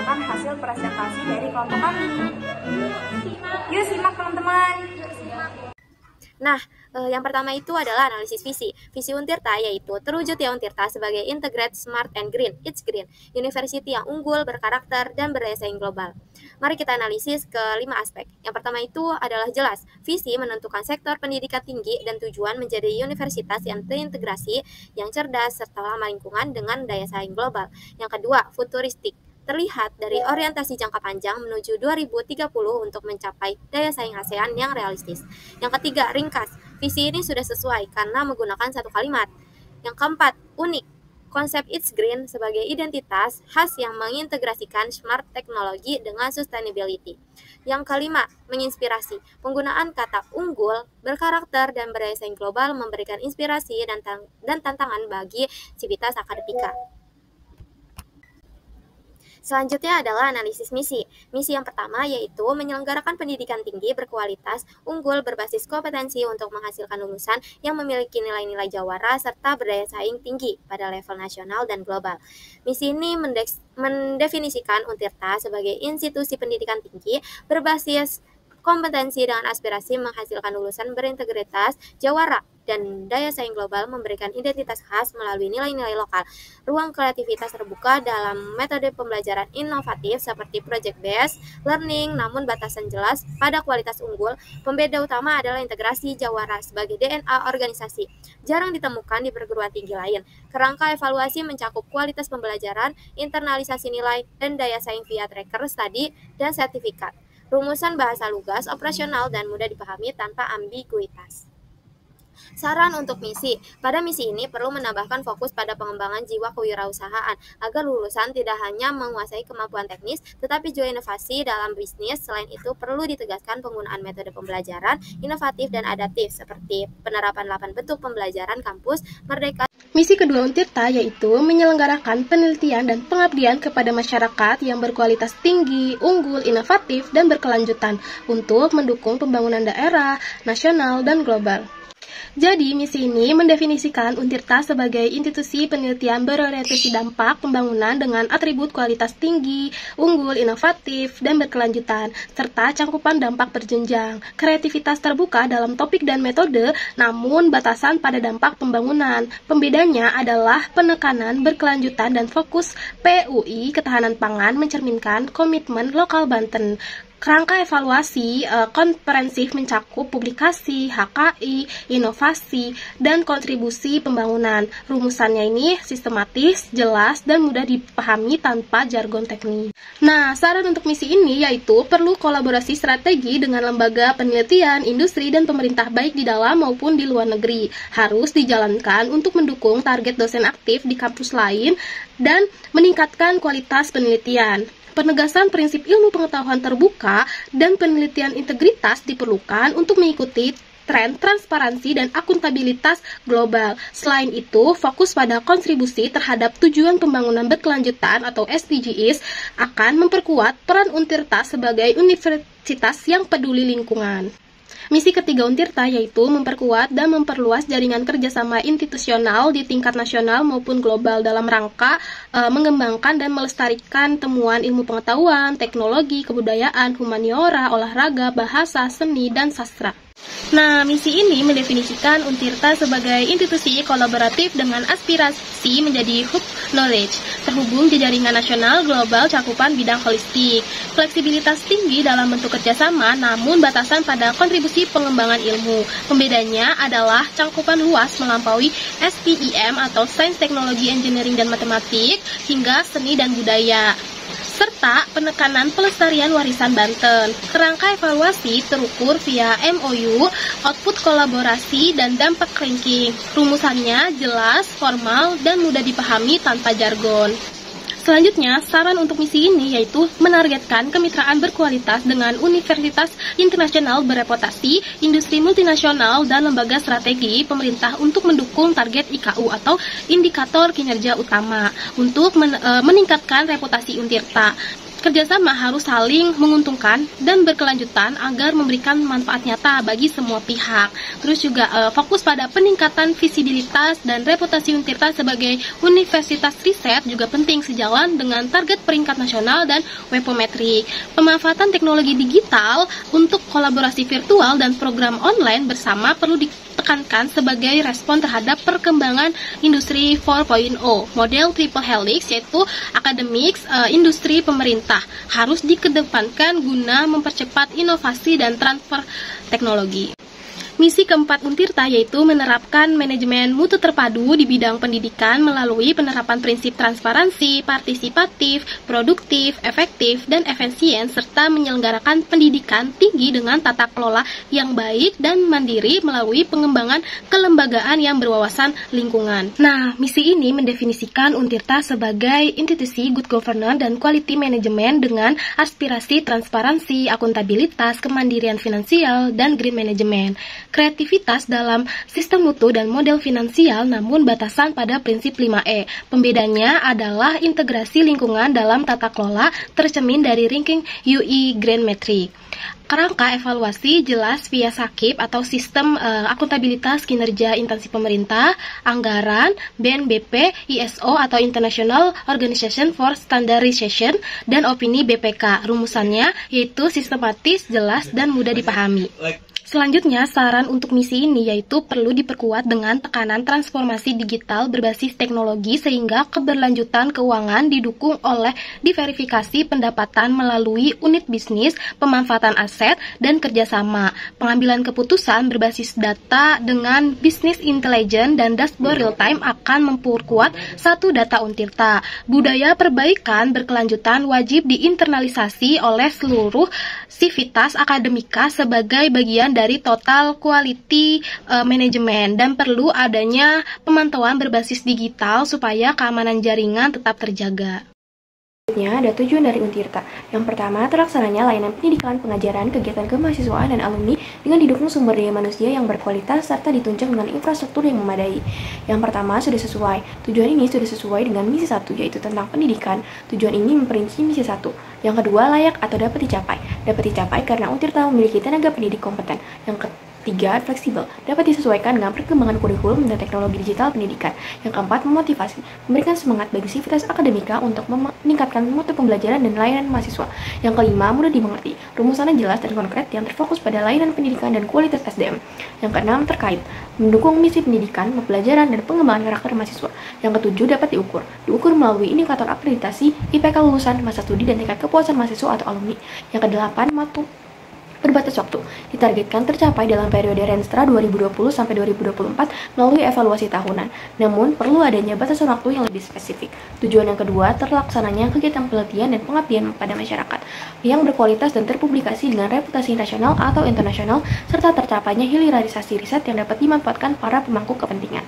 merupakan hasil presentasi dari kelompok kami. Yuk simak teman-teman. Nah, yang pertama itu adalah analisis visi. Visi Untirta yaitu terwujudnya Untirta sebagai Integrated Smart and Green, It's Green, university yang unggul, berkarakter, dan berdaya saing global. Mari kita analisis ke 5 aspek. Yang pertama itu adalah jelas. Visi menentukan sektor pendidikan tinggi dan tujuan menjadi universitas yang terintegrasi, yang cerdas, serta ramah lingkungan dengan daya saing global. Yang kedua, futuristik. Terlihat dari orientasi jangka panjang menuju 2030 untuk mencapai daya saing ASEAN yang realistis. Yang ketiga, ringkas. Visi ini sudah sesuai karena menggunakan satu kalimat. Yang keempat, unik. Konsep It's Green sebagai identitas khas yang mengintegrasikan smart teknologi dengan sustainability. Yang kelima, menginspirasi. Penggunaan kata unggul, berkarakter, dan berdaya saing global memberikan inspirasi dan tantangan bagi civitas akademika. Selanjutnya adalah analisis misi. Misi yang pertama yaitu menyelenggarakan pendidikan tinggi berkualitas, unggul, berbasis kompetensi untuk menghasilkan lulusan yang memiliki nilai-nilai jawara serta berdaya saing tinggi pada level nasional dan global. Misi ini mendefinisikan Untirta sebagai institusi pendidikan tinggi berbasis kompetensi dengan aspirasi menghasilkan lulusan berintegritas, jawara, dan daya saing global, memberikan identitas khas melalui nilai-nilai lokal. Ruang kreativitas terbuka dalam metode pembelajaran inovatif seperti project-based learning, namun batasan jelas pada kualitas unggul. Pembeda utama adalah integrasi jawara sebagai DNA organisasi. Jarang ditemukan di perguruan tinggi lain. Kerangka evaluasi mencakup kualitas pembelajaran, internalisasi nilai, dan daya saing via tracker, studi, dan sertifikat. Rumusan bahasa lugas, operasional, dan mudah dipahami tanpa ambiguitas. Saran untuk misi. Pada misi ini perlu menambahkan fokus pada pengembangan jiwa kewirausahaan agar lulusan tidak hanya menguasai kemampuan teknis tetapi juga inovasi dalam bisnis. Selain itu perlu ditegaskan penggunaan metode pembelajaran inovatif dan adaptif seperti penerapan 8 bentuk pembelajaran kampus merdeka. Misi kedua Untirta yaitu menyelenggarakan penelitian dan pengabdian kepada masyarakat yang berkualitas tinggi, unggul, inovatif, dan berkelanjutan untuk mendukung pembangunan daerah, nasional, dan global. Jadi, misi ini mendefinisikan Untirta sebagai institusi penelitian berorientasi dampak pembangunan dengan atribut kualitas tinggi, unggul, inovatif, dan berkelanjutan, serta cangkupan dampak berjenjang, kreativitas terbuka dalam topik dan metode, namun batasan pada dampak pembangunan. Pembedanya adalah penekanan berkelanjutan dan fokus PUI ketahanan pangan mencerminkan komitmen lokal Banten. Kerangka evaluasi komprehensif mencakup publikasi, HKI, inovasi, dan kontribusi pembangunan. Rumusannya ini sistematis, jelas, dan mudah dipahami tanpa jargon teknis. Nah, saran untuk misi ini yaitu perlu kolaborasi strategi dengan lembaga penelitian, industri, dan pemerintah baik di dalam maupun di luar negeri. Harus dijalankan untuk mendukung target dosen aktif di kampus lain dan meningkatkan kualitas penelitian. Penegasan prinsip ilmu pengetahuan terbuka dan penelitian integritas diperlukan untuk mengikuti tren transparansi dan akuntabilitas global. Selain itu, fokus pada kontribusi terhadap tujuan pembangunan berkelanjutan atau SDGs akan memperkuat peran Untirta sebagai universitas yang peduli lingkungan. Misi ketiga Untirta yaitu memperkuat dan memperluas jaringan kerjasama institusional di tingkat nasional maupun global dalam rangka mengembangkan dan melestarikan temuan ilmu pengetahuan, teknologi, kebudayaan, humaniora, olahraga, bahasa, seni, dan sastra. Nah, misi ini mendefinisikan Untirta sebagai institusi kolaboratif dengan aspirasi menjadi hub knowledge, terhubung di jaringan nasional global cakupan bidang holistik, fleksibilitas tinggi dalam bentuk kerjasama, namun batasan pada kontribusi pengembangan ilmu. Pembedanya adalah cangkupan luas melampaui STEM atau Sains, Teknologi, Engineering, dan Matematik, hingga seni dan budaya, serta penekanan pelestarian warisan Banten. Kerangka evaluasi terukur via MOU, output kolaborasi, dan dampak ranking. Rumusannya jelas, formal, dan mudah dipahami tanpa jargon. Selanjutnya, saran untuk misi ini yaitu menargetkan kemitraan berkualitas dengan universitas internasional bereputasi, industri multinasional, dan lembaga strategi pemerintah untuk mendukung target IKU atau indikator kinerja utama untuk meningkatkan reputasi Untirta. Kerjasama harus saling menguntungkan dan berkelanjutan agar memberikan manfaat nyata bagi semua pihak. Terus juga fokus pada peningkatan visibilitas dan reputasi Untirta sebagai universitas riset juga penting sejalan dengan target peringkat nasional dan Webometrik. Pemanfaatan teknologi digital untuk kolaborasi virtual dan program online bersama perlu ditekankan sebagai respon terhadap perkembangan industri 4.0. Model triple helix yaitu academics, industri, pemerintah harus dikedepankan guna mempercepat inovasi dan transfer teknologi. Misi keempat Untirta yaitu menerapkan manajemen mutu terpadu di bidang pendidikan melalui penerapan prinsip transparansi, partisipatif, produktif, efektif, dan efisien, serta menyelenggarakan pendidikan tinggi dengan tata kelola yang baik dan mandiri melalui pengembangan kelembagaan yang berwawasan lingkungan. Nah, misi ini mendefinisikan Untirta sebagai institusi good governance dan quality management dengan aspirasi transparansi, akuntabilitas, kemandirian finansial, dan green management. Kreativitas dalam sistem mutu dan model finansial namun batasan pada prinsip 5E. Pembedanya adalah integrasi lingkungan dalam tata kelola tercermin dari ranking UE Grand Metric. Kerangka evaluasi jelas via SAKIP atau Sistem Akuntabilitas Kinerja Instansi Pemerintah, Anggaran, BNBP, ISO atau International Organization for Standardization, dan opini BPK. Rumusannya yaitu sistematis, jelas, dan mudah dipahami. Selanjutnya, saran untuk misi ini yaitu perlu diperkuat dengan tekanan transformasi digital berbasis teknologi sehingga keberlanjutan keuangan didukung oleh diverifikasi pendapatan melalui unit bisnis, pemanfaatan aset, dan kerjasama. Pengambilan keputusan berbasis data dengan bisnis intelijen dan dashboard real-time akan memperkuat satu data Untirta. Budaya perbaikan berkelanjutan wajib diinternalisasi oleh seluruh sivitas akademika sebagai bagian dari total quality management dan perlu adanya pemantauan berbasis digital supaya keamanan jaringan tetap terjaga. Selanjutnya ada tujuan dari Untirta. Yang pertama, terlaksananya layanan pendidikan, pengajaran, kegiatan kemahasiswaan dan alumni dengan didukung sumber daya manusia yang berkualitas serta ditunjang dengan infrastruktur yang memadai. Yang pertama, sudah sesuai. Tujuan ini sudah sesuai dengan misi 1, yaitu tentang pendidikan. Tujuan ini memperinci misi 1. Yang kedua, layak atau dapat dicapai. Dapat dicapai karena Untirta memiliki tenaga pendidik kompeten. Yang ketiga, fleksibel, dapat disesuaikan dengan perkembangan kurikulum dan teknologi digital pendidikan. Yang keempat, memotivasi, memberikan semangat bagi sivitas akademika untuk meningkatkan mutu pembelajaran dan layanan mahasiswa. Yang kelima, mudah dimengerti, rumusannya jelas dan konkret yang terfokus pada layanan pendidikan dan kualitas SDM. Yang keenam, terkait, mendukung misi pendidikan, pembelajaran, dan pengembangan karakter mahasiswa. Yang ketujuh, dapat diukur melalui indikator akreditasi, IPK lulusan, masa studi, dan tingkat kepuasan mahasiswa atau alumni. Yang kedelapan, berbatas waktu ditargetkan tercapai dalam periode Renstra 2020 sampai 2024 melalui evaluasi tahunan. Namun, perlu adanya batasan waktu yang lebih spesifik. Tujuan yang kedua, terlaksananya kegiatan pelatihan dan pengabdian pada masyarakat yang berkualitas dan terpublikasi dengan reputasi nasional atau internasional serta tercapainya hilirisasi riset yang dapat dimanfaatkan para pemangku kepentingan.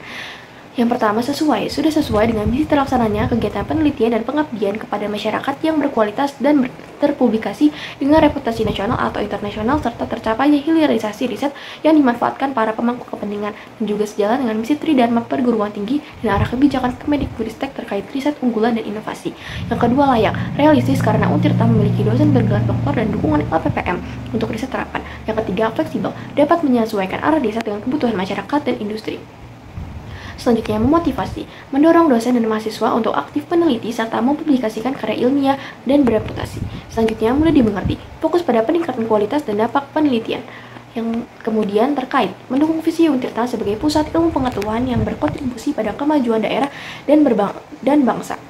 Yang pertama, sudah sesuai dengan misi terlaksananya kegiatan penelitian dan pengabdian kepada masyarakat yang berkualitas dan terpublikasi dengan reputasi nasional atau internasional serta tercapainya hilirisasi riset yang dimanfaatkan para pemangku kepentingan dan juga sejalan dengan misi Tridharma perguruan tinggi dan arah kebijakan Kemendikbudristek terkait riset unggulan dan inovasi. Yang kedua, layak, realistis karena Untirta memiliki dosen bergelar doktor dan dukungan LPPM untuk riset terapan. Yang ketiga, fleksibel, dapat menyesuaikan arah riset dengan kebutuhan masyarakat dan industri. Selanjutnya, memotivasi, mendorong dosen dan mahasiswa untuk aktif peneliti serta mempublikasikan karya ilmiah dan bereputasi. Selanjutnya, mudah dimengerti, fokus pada peningkatan kualitas dan dampak penelitian. Yang kemudian terkait, mendukung visi Untirta sebagai pusat ilmu pengetahuan yang berkontribusi pada kemajuan daerah dan bangsa.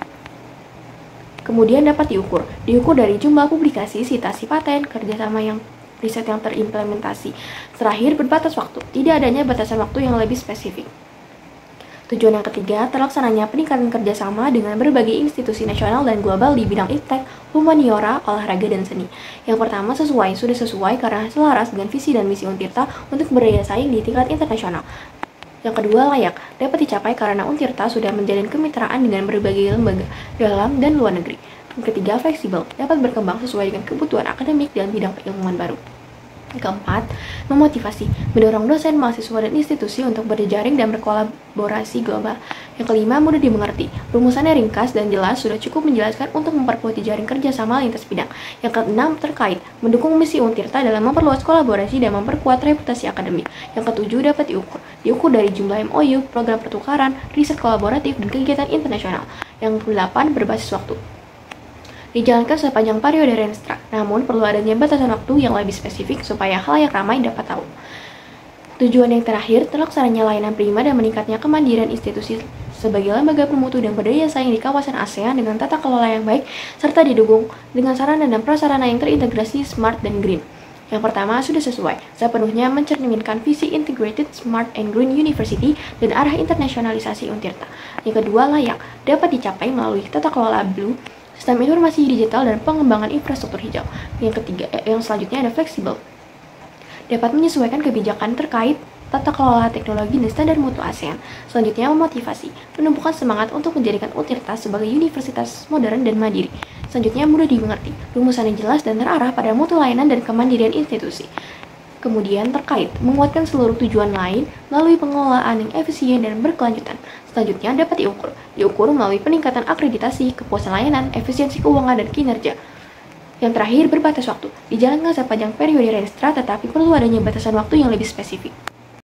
Kemudian dapat diukur dari jumlah publikasi, citasi paten, kerjasama yang riset yang terimplementasi. Terakhir, berbatas waktu, tidak adanya batasan waktu yang lebih spesifik. Tujuan yang ketiga, terlaksananya peningkatan kerjasama dengan berbagai institusi nasional dan global di bidang iptek, humaniora, olahraga, dan seni. Yang pertama, sudah sesuai karena selaras dengan visi dan misi Untirta untuk berdaya saing di tingkat internasional. Yang kedua, layak, dapat dicapai karena Untirta sudah menjalin kemitraan dengan berbagai lembaga dalam dan luar negeri. Yang ketiga, fleksibel, dapat berkembang sesuai dengan kebutuhan akademik dalam bidang keilmuan baru. Keempat, memotivasi, mendorong dosen, mahasiswa, dan institusi untuk berjejaring dan berkolaborasi global. Yang kelima, mudah dimengerti. Rumusannya ringkas dan jelas, sudah cukup menjelaskan untuk memperkuat jejaring kerjasama lintas bidang. Yang keenam, terkait, mendukung misi Untirta dalam memperluas kolaborasi dan memperkuat reputasi akademik. Yang ketujuh, dapat diukur dari jumlah MOU, program pertukaran, riset kolaboratif, dan kegiatan internasional. Yang kedelapan, berbasis waktu. Dijalankan sepanjang periode Renstra, namun perlu adanya batasan waktu yang lebih spesifik supaya khalayak ramai dapat tahu. Tujuan yang terakhir, terlaksananya layanan prima dan meningkatnya kemandirian institusi sebagai lembaga bermutu dan berdaya saing di kawasan ASEAN dengan tata kelola yang baik, serta didukung dengan sarana dan prasarana yang terintegrasi, smart, dan green. Yang pertama, sudah sesuai, sepenuhnya mencerminkan visi Integrated Smart and Green University dan arah internasionalisasi Untirta. Yang kedua, layak, dapat dicapai melalui tata kelola Blue, sistem informasi digital, dan pengembangan infrastruktur hijau. Yang ketiga, yang selanjutnya ada fleksibel, dapat menyesuaikan kebijakan terkait tata kelola teknologi dan standar mutu ASEAN. Selanjutnya, memotivasi, menumbuhkan semangat untuk menjadikan Untirta sebagai universitas modern dan mandiri. Selanjutnya, mudah dimengerti, rumusannya jelas dan terarah pada mutu layanan dan kemandirian institusi. Kemudian terkait, menguatkan seluruh tujuan lain melalui pengelolaan yang efisien dan berkelanjutan. Selanjutnya dapat diukur melalui peningkatan akreditasi, kepuasan layanan, efisiensi keuangan, dan kinerja. Yang terakhir, berbatas waktu, dijalankan sepanjang periode Renstra tetapi perlu adanya batasan waktu yang lebih spesifik.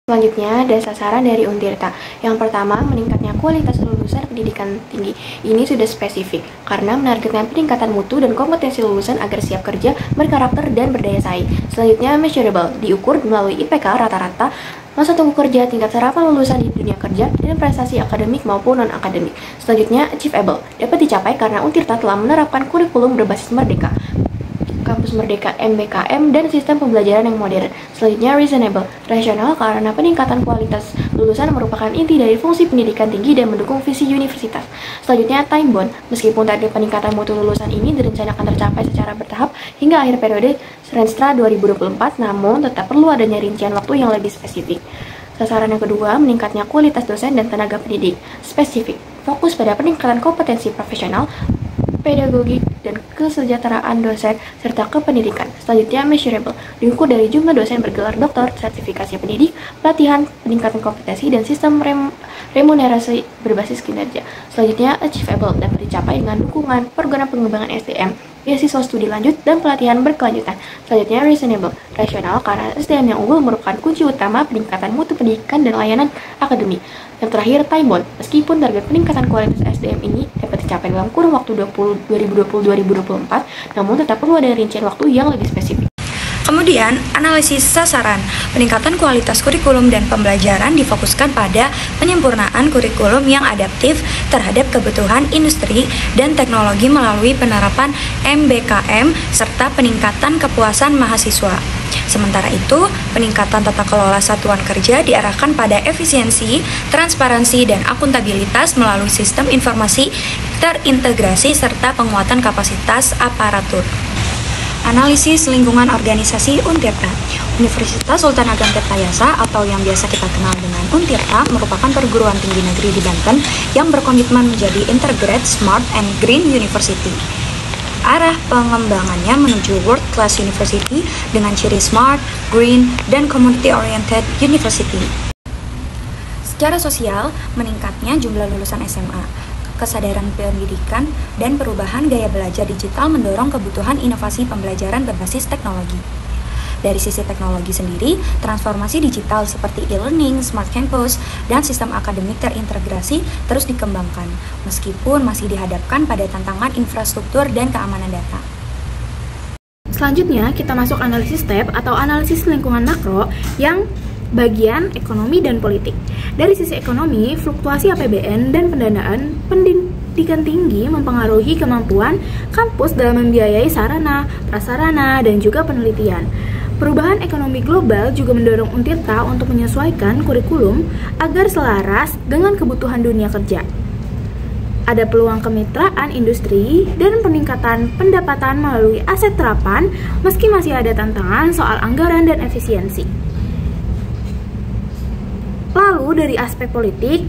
Selanjutnya, ada sasaran dari Untirta. Yang pertama, meningkatnya kualitas lulusan pendidikan tinggi. Ini sudah spesifik, karena menargetkan peningkatan mutu dan kompetensi lulusan agar siap kerja, berkarakter, dan berdaya saing. Selanjutnya, measurable, diukur melalui IPK rata-rata, masa tunggu kerja, tingkat serapan lulusan di dunia kerja, dan prestasi akademik maupun non-akademik. Selanjutnya, achievable, dapat dicapai karena Untirta telah menerapkan kurikulum berbasis merdeka, kampus merdeka, MBKM, dan sistem pembelajaran yang modern. Selanjutnya, reasonable, rasional karena peningkatan kualitas lulusan merupakan inti dari fungsi pendidikan tinggi dan mendukung visi universitas. Selanjutnya, time bound, meskipun target peningkatan mutu lulusan ini direncanakan tercapai secara bertahap hingga akhir periode Renstra 2024, namun tetap perlu adanya rincian waktu yang lebih spesifik. Sasaran yang kedua, meningkatnya kualitas dosen dan tenaga pendidik. Spesifik, fokus pada peningkatan kompetensi profesional, pedagogik, dan kesejahteraan dosen, serta kependidikan. Selanjutnya, measurable, diukur dari jumlah dosen bergelar doktor, sertifikasi pendidik, pelatihan, peningkatan kompetensi, dan sistem remunerasi berbasis kinerja. Selanjutnya, achievable, dapat dicapai dengan dukungan program pengembangan SDM, beasiswa studi lanjut, dan pelatihan berkelanjutan. Selanjutnya, reasonable, rasional karena SDM yang unggul merupakan kunci utama peningkatan mutu pendidikan dan layanan akademik. Yang terakhir, time bound, meskipun target peningkatan kualitas SDM ini dapat dicapai dalam kurun waktu 2020-2024, namun tetap perlu ada rincian waktu yang lebih spesifik. Kemudian, analisis sasaran. Peningkatan kualitas kurikulum dan pembelajaran difokuskan pada penyempurnaan kurikulum yang adaptif terhadap kebutuhan industri dan teknologi melalui penerapan MBKM serta peningkatan kepuasan mahasiswa. Sementara itu, peningkatan tata kelola satuan kerja diarahkan pada efisiensi, transparansi, dan akuntabilitas melalui sistem informasi terintegrasi serta penguatan kapasitas aparatur. Analisis lingkungan organisasi Untirta. Universitas Sultan Ageng Tirtayasa atau yang biasa kita kenal dengan Untirta merupakan perguruan tinggi negeri di Banten yang berkomitmen menjadi Integrated Smart and Green University. Arah pengembangannya menuju World Class University dengan ciri smart, green, dan community-oriented university. Secara sosial, meningkatnya jumlah lulusan SMA, kesadaran pendidikan, dan perubahan gaya belajar digital mendorong kebutuhan inovasi pembelajaran berbasis teknologi. Dari sisi teknologi sendiri, transformasi digital seperti e-learning, smart campus, dan sistem akademik terintegrasi terus dikembangkan, meskipun masih dihadapkan pada tantangan infrastruktur dan keamanan data. Selanjutnya, kita masuk analisis step atau analisis lingkungan makro yang bagian ekonomi dan politik. Dari sisi ekonomi, fluktuasi APBN dan pendanaan pendidikan tinggi mempengaruhi kemampuan kampus dalam membiayai sarana, prasarana, dan juga penelitian. Perubahan ekonomi global juga mendorong Untirta untuk menyesuaikan kurikulum agar selaras dengan kebutuhan dunia kerja. Ada peluang kemitraan industri dan peningkatan pendapatan melalui aset terapan meski masih ada tantangan soal anggaran dan efisiensi. Lalu dari aspek politik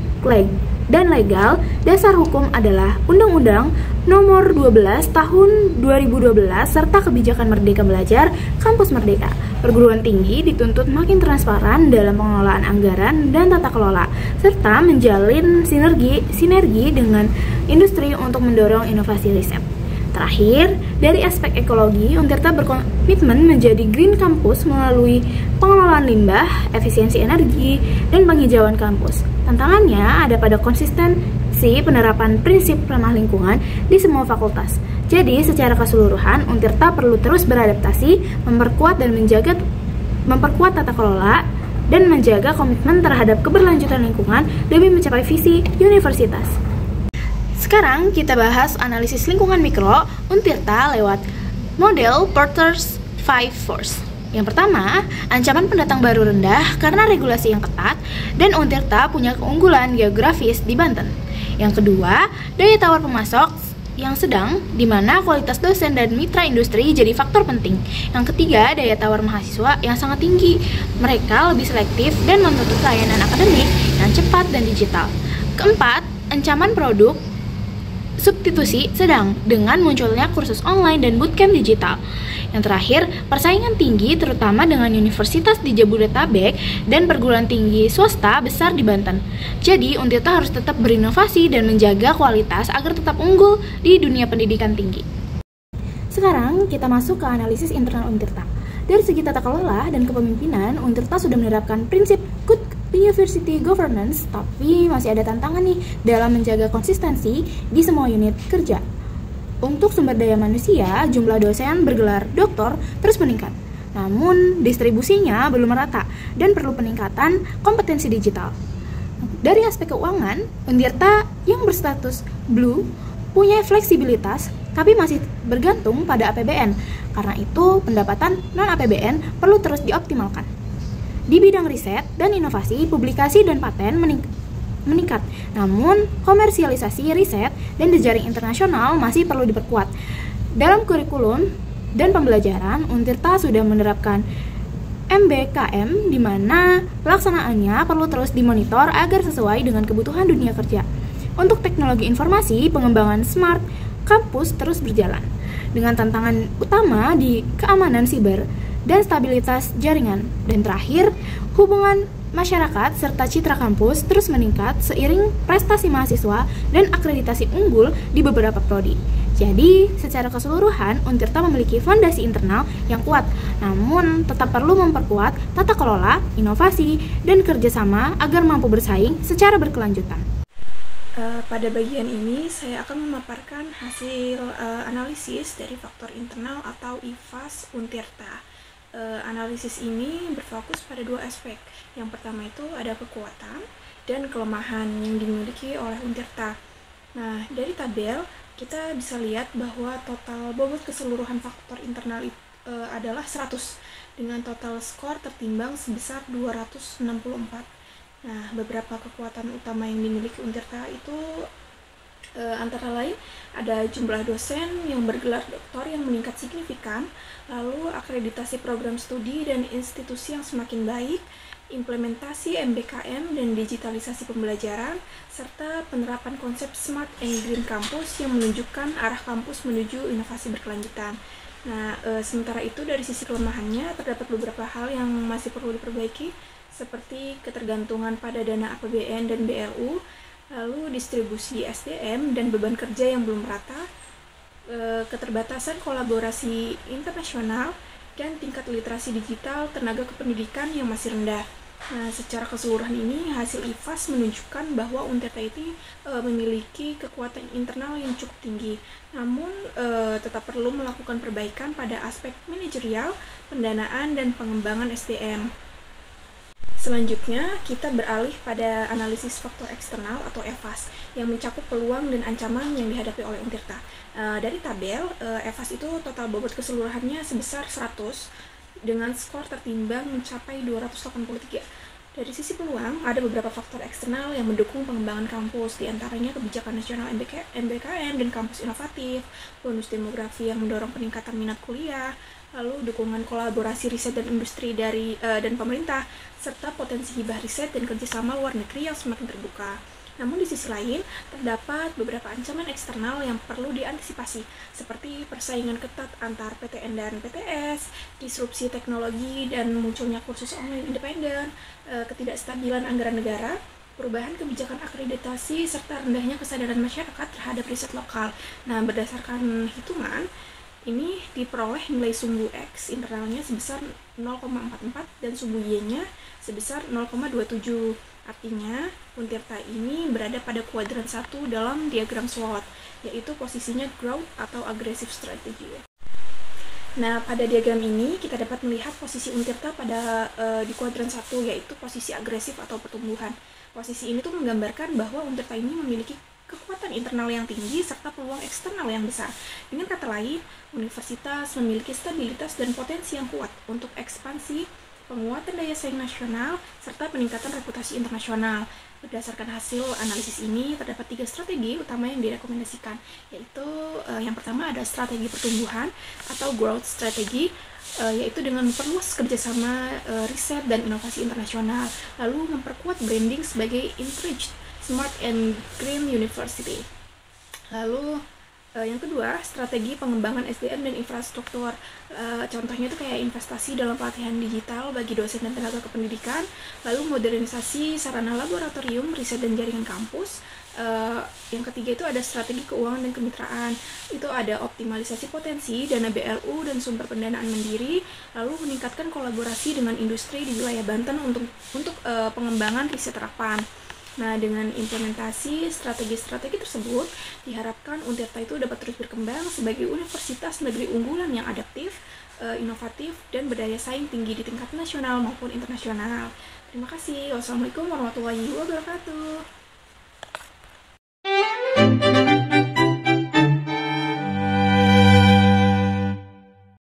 dan legal, dasar hukum adalah Undang-Undang Nomor 12 tahun 2012 serta kebijakan Merdeka Belajar Kampus Merdeka. Perguruan tinggi dituntut makin transparan dalam pengelolaan anggaran dan tata kelola, serta menjalin sinergi dengan industri untuk mendorong inovasi riset. Terakhir, dari aspek ekologi, Untirta berkomitmen menjadi Green Campus melalui pengelolaan limbah, efisiensi energi, dan penghijauan kampus. Tantangannya ada pada konsistensi penerapan prinsip ramah lingkungan di semua fakultas. Jadi, secara keseluruhan, Untirta perlu terus beradaptasi, memperkuat tata kelola, dan menjaga komitmen terhadap keberlanjutan lingkungan demi mencapai visi universitas. Sekarang kita bahas analisis lingkungan mikro Untirta lewat model Porter's 5 Force. Yang pertama, ancaman pendatang baru rendah karena regulasi yang ketat dan Untirta punya keunggulan geografis di Banten. Yang kedua, daya tawar pemasok yang sedang, di mana kualitas dosen dan mitra industri jadi faktor penting. Yang ketiga, daya tawar mahasiswa yang sangat tinggi. Mereka lebih selektif dan menuntut layanan akademik yang cepat dan digital. Keempat, ancaman produk substitusi sedang dengan munculnya kursus online dan bootcamp digital. Yang terakhir, persaingan tinggi terutama dengan universitas di Jabodetabek dan perguruan tinggi swasta besar di Banten. Jadi, Untirta harus tetap berinovasi dan menjaga kualitas agar tetap unggul di dunia pendidikan tinggi. Sekarang kita masuk ke analisis internal Untirta. Dari segi tata kelola dan kepemimpinan, Untirta sudah menerapkan prinsip good university governance, tapi masih ada tantangan nih dalam menjaga konsistensi di semua unit kerja. Untuk sumber daya manusia, jumlah dosen bergelar doktor terus meningkat. Namun, distribusinya belum merata dan perlu peningkatan kompetensi digital. Dari aspek keuangan, Untirta yang berstatus blue punya fleksibilitas tapi masih bergantung pada APBN. Karena itu, pendapatan non-APBN perlu terus dioptimalkan. Di bidang riset dan inovasi, publikasi dan paten meningkat. Namun, komersialisasi riset dan jejaring internasional masih perlu diperkuat. Dalam kurikulum dan pembelajaran, Untirta sudah menerapkan MBKM di mana pelaksanaannya perlu terus dimonitor agar sesuai dengan kebutuhan dunia kerja. Untuk teknologi informasi, pengembangan smart kampus terus berjalan dengan tantangan utama di keamanan siber dan stabilitas jaringan. Dan terakhir, hubungan masyarakat serta citra kampus terus meningkat seiring prestasi mahasiswa dan akreditasi unggul di beberapa prodi. Jadi, secara keseluruhan, Untirta memiliki fondasi internal yang kuat, namun tetap perlu memperkuat tata kelola, inovasi, dan kerjasama agar mampu bersaing secara berkelanjutan. Pada bagian ini, saya akan memaparkan hasil analisis dari faktor internal atau IFAS Untirta. Analisis ini berfokus pada dua aspek. Yang pertama itu ada kekuatan dan kelemahan yang dimiliki oleh Untirta. Nah, dari tabel kita bisa lihat bahwa total bobot keseluruhan faktor internal adalah 100 dengan total skor tertimbang sebesar 264. Nah, beberapa kekuatan utama yang dimiliki Untirta itu antara lain ada jumlah dosen yang bergelar doktor yang meningkat signifikan, lalu akreditasi program studi dan institusi yang semakin baik, implementasi MBKM dan digitalisasi pembelajaran, serta penerapan konsep Smart and Green Campus yang menunjukkan arah kampus menuju inovasi berkelanjutan. Nah, sementara itu dari sisi kelemahannya terdapat beberapa hal yang masih perlu diperbaiki, seperti ketergantungan pada dana APBN dan BLU, lalu distribusi SDM dan beban kerja yang belum merata, keterbatasan kolaborasi internasional, dan tingkat literasi digital tenaga kependidikan yang masih rendah. Nah, secara keseluruhan ini, hasil IFAS menunjukkan bahwa Untirta itu memiliki kekuatan internal yang cukup tinggi, namun tetap perlu melakukan perbaikan pada aspek manajerial, pendanaan, dan pengembangan SDM. Selanjutnya, kita beralih pada analisis faktor eksternal atau EVAS yang mencakup peluang dan ancaman yang dihadapi oleh Untirta. Dari tabel, EVAS itu total bobot keseluruhannya sebesar 100 dengan skor tertimbang mencapai 283. Dari sisi peluang, ada beberapa faktor eksternal yang mendukung pengembangan kampus, diantaranya kebijakan nasional MBKM dan kampus inovatif, bonus demografi yang mendorong peningkatan minat kuliah, lalu dukungan kolaborasi riset dan industri dan pemerintah, serta potensi hibah riset dan kerjasama luar negeri yang semakin terbuka. Namun di sisi lain, terdapat beberapa ancaman eksternal yang perlu diantisipasi, seperti persaingan ketat antar PTN dan PTS, disrupsi teknologi dan munculnya kursus online independen, ketidakstabilan anggaran negara, perubahan kebijakan akreditasi, serta rendahnya kesadaran masyarakat terhadap riset lokal. Nah, berdasarkan hitungan, ini diperoleh nilai sumbu X internalnya sebesar 0,44 dan sumbu Y-nya sebesar 0,27. Artinya, Untirta ini berada pada kuadran 1 dalam diagram SWOT, yaitu posisinya growth atau aggressive strategy. Nah, pada diagram ini kita dapat melihat posisi Untirta pada di kuadran 1, yaitu posisi agresif atau pertumbuhan. Posisi ini tuh menggambarkan bahwa Untirta ini memiliki kekuatan internal yang tinggi serta peluang eksternal yang besar. Dengan kata lain, universitas memiliki stabilitas dan potensi yang kuat untuk ekspansi, penguatan daya saing nasional, serta peningkatan reputasi internasional. Berdasarkan hasil analisis ini, terdapat 3 strategi utama yang direkomendasikan, yaitu yang pertama ada strategi pertumbuhan atau growth strategy, yaitu dengan memperluas kerjasama riset dan inovasi internasional, lalu memperkuat branding sebagai enriched, smart and green university. Lalu yang kedua, strategi pengembangan SDM dan infrastruktur. Contohnya itu kayak investasi dalam pelatihan digital bagi dosen dan tenaga kependidikan, lalu modernisasi sarana laboratorium, riset dan jaringan kampus. Yang ketiga itu ada strategi keuangan dan kemitraan. Itu ada optimalisasi potensi dana BLU dan sumber pendanaan mandiri, lalu meningkatkan kolaborasi dengan industri di wilayah Banten untuk pengembangan riset terapan. Nah, dengan implementasi strategi-strategi tersebut, diharapkan Untirta itu dapat terus berkembang sebagai universitas negeri unggulan yang adaptif, inovatif, dan berdaya saing tinggi di tingkat nasional maupun internasional. Terima kasih. Wassalamualaikum warahmatullahi wabarakatuh.